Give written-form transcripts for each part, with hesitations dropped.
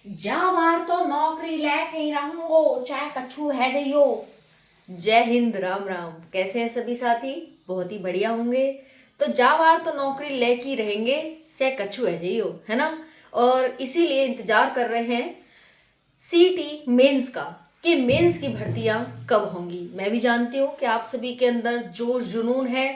जा बार तो नौकरी लेके ही रहूंगो चाहे कछु है जइयो। जय हिंद, राम राम। कैसे हैं सभी साथी? बहुत ही बढ़िया होंगे। तो जा बार तो नौकरी लेके ही रहेंगे चाहे कछु है जइयो, है ना। और इसीलिए इंतजार कर रहे हैं सीटी मेंस का कि मेंस की भर्तियां कब होंगी। मैं भी जानती हूँ कि आप सभी के अंदर जोश जुनून है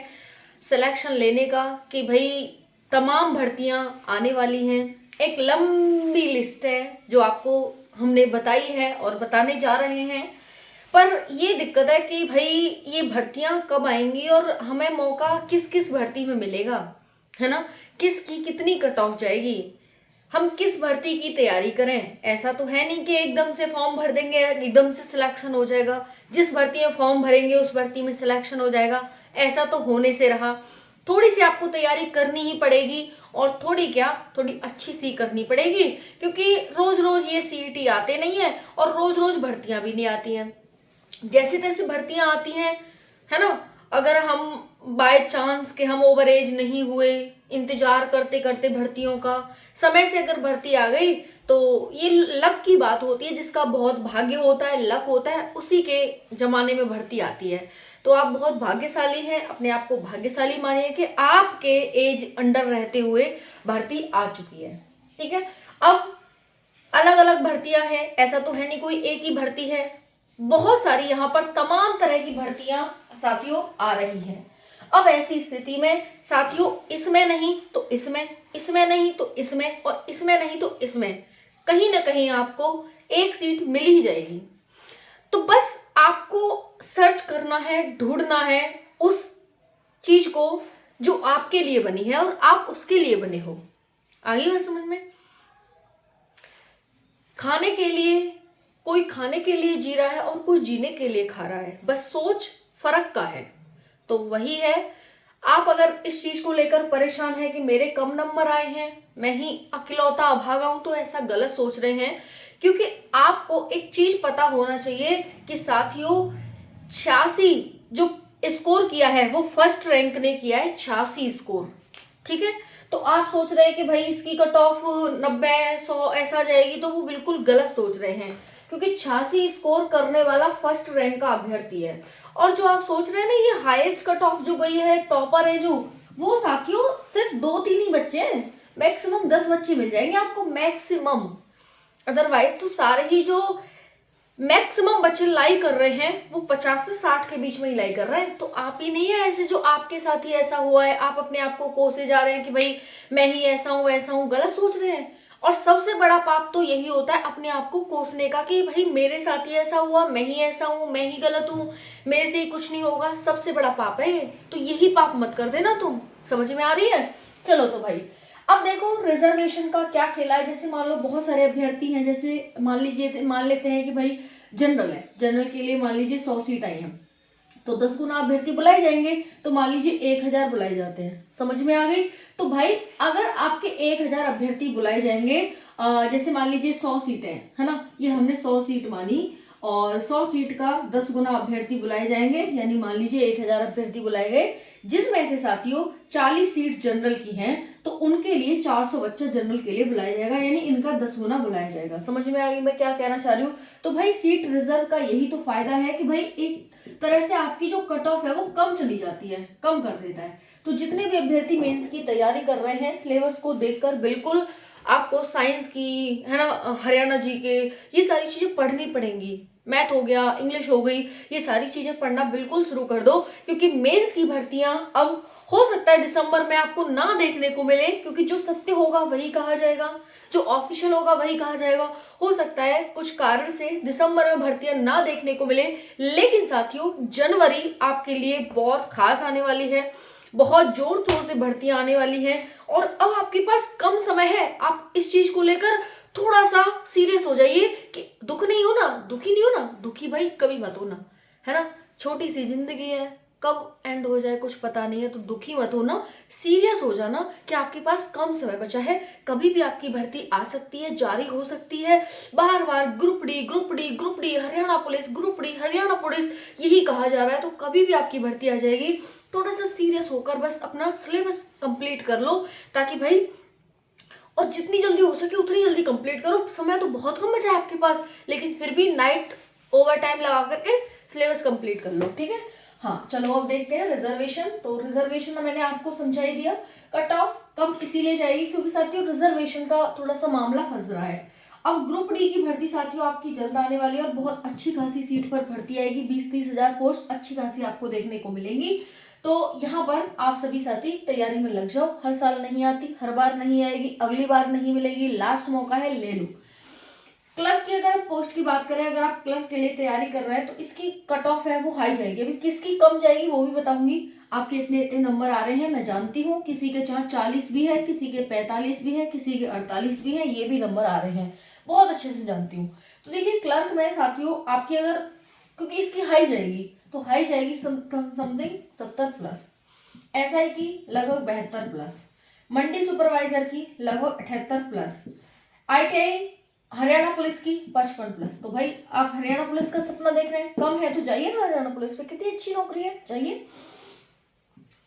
सिलेक्शन लेने का कि भाई तमाम भर्तियां आने वाली हैं। एक लंबी लिस्ट है जो आपको हमने बताई है और बताने जा रहे हैं। पर ये दिक्कत है कि भाई ये भर्तियां कब आएंगी और हमें मौका किस किस भर्ती में मिलेगा, है ना। किसकी कितनी कट ऑफ जाएगी, हम किस भर्ती की तैयारी करें। ऐसा तो है नहीं कि एकदम से फॉर्म भर देंगे एकदम से सिलेक्शन हो जाएगा, जिस भर्ती में फॉर्म भरेंगे उस भर्ती में सिलेक्शन हो जाएगा। ऐसा तो होने से रहा। थोड़ी सी आपको तैयारी करनी ही पड़ेगी और थोड़ी क्या, थोड़ी अच्छी सी करनी पड़ेगी, क्योंकि रोज रोज ये सीईटी आते नहीं है और रोज रोज भर्तियां भी नहीं आती हैं। जैसे तैसे भर्तियां आती हैं, है ना। अगर हम बाय चांस के हम ओवर एज नहीं हुए, इंतजार करते करते भर्तियों का समय से अगर भर्ती आ गई तो ये लक की बात होती है। जिसका बहुत भाग्य होता है, लक होता है, उसी के जमाने में भर्ती आती है। तो आप बहुत भाग्यशाली हैं, अपने आप को भाग्यशाली मानिए कि आपके एज अंडर रहते हुए भर्ती आ चुकी है। ठीक है। अब अलग अलग भर्तियां हैं, ऐसा तो है नहीं कोई एक ही भर्ती है। बहुत सारी यहाँ पर तमाम तरह की भर्तियां साथियों आ रही हैं। अब ऐसी स्थिति में साथियों इसमें नहीं तो इसमें, इसमें नहीं तो इसमें और इसमें नहीं तो इसमें कहीं ना कहीं आपको एक सीट मिल ही जाएगी। तो बस आपको सर्च करना है, ढूंढना है उस चीज को जो आपके लिए बनी है और आप उसके लिए बने हो। आ गई बात समझ में? खाने के लिए कोई खाने के लिए जी रहा है और कोई जीने के लिए खा रहा है, बस सोच फर्क का है। तो वही है, आप अगर इस चीज को लेकर परेशान हैं कि मेरे कम नंबर आए हैं, मैं ही अकेलौता अभागा हूं, तो ऐसा गलत सोच रहे हैं। क्योंकि आपको एक चीज पता होना चाहिए कि साथियों 86 जो स्कोर किया है वो फर्स्ट रैंक ने किया है, 86 स्कोर। ठीक है। तो आप सोच रहे हैं कि भाई इसकी कट ऑफ 90 100 ऐसा जाएगी, तो वो बिल्कुल गलत सोच रहे हैं। क्योंकि 86 स्कोर करने वाला फर्स्ट रैंक का अभ्यर्थी है। और जो आप सोच रहे हैं ना ये हाईएस्ट कट ऑफ जो गई है, टॉपर है जो, वो साथियों सिर्फ 2-3 ही बच्चे हैं। मैक्सिमम 10 बच्चे मिल जाएंगे आपको, मैक्सिमम। अदरवाइज तो सारे ही जो मैक्सिमम बच्चे लाई कर रहे हैं वो 50 से 60 के बीच में ही लाई कर रहे हैं। तो आप ही नहीं है ऐसे जो आपके साथ ही ऐसा हुआ है, आप अपने आप को कोसे जा रहे हैं कि भाई मैं ही ऐसा हूं वैसा हूं, गलत सोच रहे हैं। और सबसे बड़ा पाप तो यही होता है अपने आप को कोसने का कि भाई मेरे साथ ही ऐसा हुआ, मैं ही ऐसा हूं, मैं ही गलत हूं, मेरे से ही कुछ नहीं होगा। सबसे बड़ा पाप है ये। तो यही पाप मत कर देना तुम। समझ में आ रही है? चलो तो भाई अब देखो रिजर्वेशन का क्या खेला है। जैसे मान लो बहुत सारे अभ्यर्थी हैं, जैसे मान लेते हैं कि भाई जनरल है, जनरल के लिए मान लीजिए 100 सीट आई हैं, तो 10 गुना अभ्यर्थी बुलाए जाएंगे, तो मान लीजिए 1000 बुलाए जाते हैं। समझ में आ गई? तो भाई अगर आपके 1000 अभ्यर्थी बुलाए जाएंगे, जैसे मान लीजिए 100 सीटें, है ना, ये हमने 100 सीट मानी और 100 सीट का 10 गुना अभ्यर्थी बुलाए जाएंगे, यानी मान लीजिए 1000 अभ्यर्थी बुलाए गए, जिसमें से साथियों 40 सीट जनरल की हैं, तो उनके लिए 400 बच्चा जनरल के लिए बुलाया जाएगा, यानी इनका 10 गुना बुलाया जाएगा। समझ में आ गई मैं क्या कहना चाह रही हूँ? तो भाई सीट रिजर्व का यही तो फायदा है कि भाई एक तरह से आपकी जो कट ऑफ है वो कम चली जाती है, कम कर देता है। तो जितने भी अभ्यर्थी मेंस की तैयारी कर रहे हैं, सिलेबस को देखकर बिल्कुल आपको साइंस की, है ना, हरियाणा जी के, ये सारी चीजें पढ़नी पड़ेंगी। मैथ हो गया, इंग्लिश हो गई, ये सारी चीजें पढ़ना बिल्कुल शुरू कर दो, क्योंकि मेंस की भर्तियां अब हो सकता है दिसंबर में आपको ना देखने को मिले, क्योंकि जो सत्य होगा वही कहा जाएगा, जो ऑफिशियल होगा वही कहा जाएगा। हो सकता है कुछ कारण से दिसंबर में भर्तियां ना देखने को मिले, लेकिन साथियों जनवरी आपके लिए बहुत खास आने वाली है, बहुत जोर शोर से भर्तियां आने वाली हैं। और अब आपके पास कम समय है, आप इस चीज को लेकर थोड़ा सा सीरियस हो जाइए कि दुख नहीं हो ना, दुखी नहीं हो ना, दुखी भाई कभी मत हो ना, है ना। छोटी सी जिंदगी है, कब एंड हो जाए कुछ पता नहीं है, तो दुखी मत हो ना, सीरियस हो जाना कि आपके पास कम समय बचा है। कभी भी आपकी भर्ती आ सकती है, जारी हो सकती है। बार बार group D group D group D Haryana police, group D Haryana police यही कहा जा रहा है, तो कभी भी आपकी भर्ती आ जाएगी। थोड़ा सा सीरियस होकर बस अपना सिलेबस कंप्लीट कर लो, ताकि भाई और जितनी जल्दी हो सके उतनी जल्दी कंप्लीट करो। समय तो बहुत कम बचा है आपके पास, लेकिन फिर भी नाइट ओवर टाइम लगा करके सिलेबस कंप्लीट कर लो, ठीक है। हाँ चलो अब देखते हैं रिजर्वेशन। तो रिजर्वेशन मैंने आपको समझा ही दिया। कट ऑफ कम इसीलिए जाएगी क्योंकि साथियों रिजर्वेशन का थोड़ा सा मामला फंस रहा है। अब ग्रुप डी की भर्ती साथियों आपकी जल्द आने वाली है और बहुत अच्छी खासी सीट पर भर्ती आएगी। 20-30 हजार पोस्ट अच्छी खासी आपको देखने को मिलेंगी। तो यहाँ पर आप सभी साथी तैयारी में लग जाओ। हर साल नहीं आती, हर बार नहीं आएगी, अगली बार नहीं मिलेगी, लास्ट मौका है, ले लो। क्लर्क की अगर पोस्ट की बात करें, अगर आप क्लर्क के लिए तैयारी कर रहे हैं तो इसकी कट ऑफ है वो हाई जाएगी। अभी किसकी कम जाएगी वो भी बताऊंगी। आपके इतने इतने नंबर आ रहे हैं मैं जानती हूँ, किसी के 40 भी है, किसी के 45 भी है, किसी के 48 भी है, ये भी नंबर आ रहे हैं, बहुत अच्छे से जानती हूँ। तो देखिए क्लर्क में साथियों आपकी अगर, क्योंकि इसकी हाई जाएगी तो हाई जाएगी समथिंग 70 प्लस, एसआई की लगभग 72 प्लस, मंडी सुपरवाइजर की लगभग 78 प्लस, आईटीआई हरियाणा पुलिस की 55 प्लस। तो भाई आप हरियाणा पुलिस का सपना देख रहे हैं, कम है तो जाइए ना हरियाणा पुलिस में, कितनी अच्छी नौकरी है, जाइए।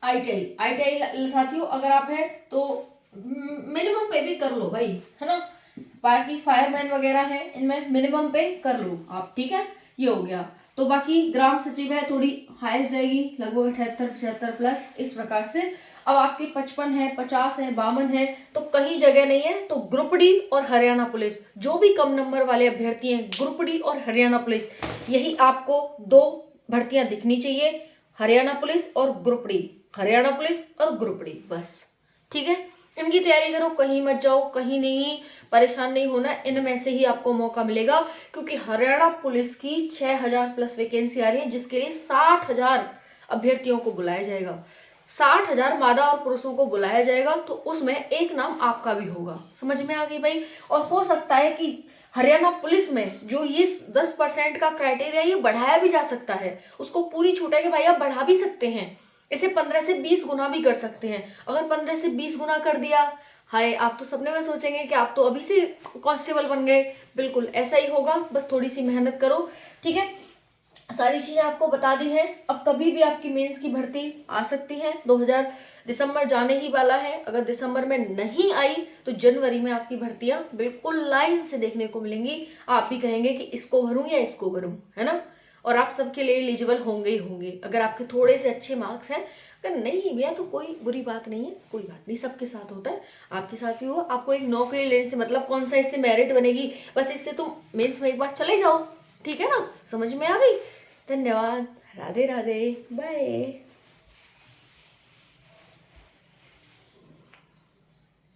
आईटीआई साथियों अगर आप है तो मिनिमम पे भी कर लो भाई, है ना। बाकी फायरमैन वगैरह है इनमें मिनिमम पे कर लो आप, ठीक है। ये हो गया। तो बाकी ग्राम सचिव है थोड़ी हाईएस्ट जाएगी लगभग 78-75 प्लस, इस प्रकार से। अब आपके 55 है, 50 है, 52 है, तो कहीं जगह नहीं है। तो ग्रुप डी और हरियाणा पुलिस, जो भी कम नंबर वाले अभ्यर्थी हैं, ग्रुप डी और हरियाणा पुलिस, यही आपको दो भर्तियां दिखनी चाहिए, हरियाणा पुलिस और ग्रुप डी, हरियाणा पुलिस और ग्रुप डी, बस, ठीक है। इनकी तैयारी करो, कहीं मत जाओ, कहीं नहीं, परेशान नहीं होना, इनमें से ही आपको मौका मिलेगा। क्योंकि हरियाणा पुलिस की 6000 प्लस वैकेंसी आ रही है, जिसके लिए 60,000 अभ्यर्थियों को बुलाया जाएगा, 60,000 मादा और पुरुषों को बुलाया जाएगा। तो उसमें एक नाम आपका भी होगा, समझ में आ गई भाई। और हो सकता है कि हरियाणा पुलिस में जो ये 10% का क्राइटेरिया ये बढ़ाया भी जा सकता है, उसको पूरी छूट है कि भाई आप बढ़ा भी सकते हैं, इसे 15 से 20 गुना भी कर सकते हैं। अगर 15 से 20 गुना कर दिया, हाय आप तो सपने में सोचेंगे कि आप तो अभी से कांस्टेबल बन गए, बिल्कुल ऐसा ही होगा, बस थोड़ी सी मेहनत करो, ठीक है। सारी चीजें आपको बता दी हैं। अब कभी भी आपकी मेंस की भर्ती आ सकती है, 2000 दिसंबर जाने ही वाला है, अगर दिसंबर में नहीं आई तो जनवरी में आपकी भर्तियां बिल्कुल लाइन से देखने को मिलेंगी। आप भी कहेंगे कि इसको भरूं या इसको भरूं, है ना। और आप सबके लिए एलिजिबल होंगे ही होंगे, अगर आपके थोड़े से अच्छे मार्क्स हैं। अगर नहीं भी है तो कोई बुरी बात नहीं है, कोई बात नहीं, सबके साथ होता है, आपके साथ भी हुआ। आपको एक नौकरी लेने से मतलब कौन सा इससे मेरिट बनेगी, बस इससे तुम मेंस में एक बार चले जाओ, ठीक है ना। समझ में आ गई। धन्यवाद, राधे राधे, बाय।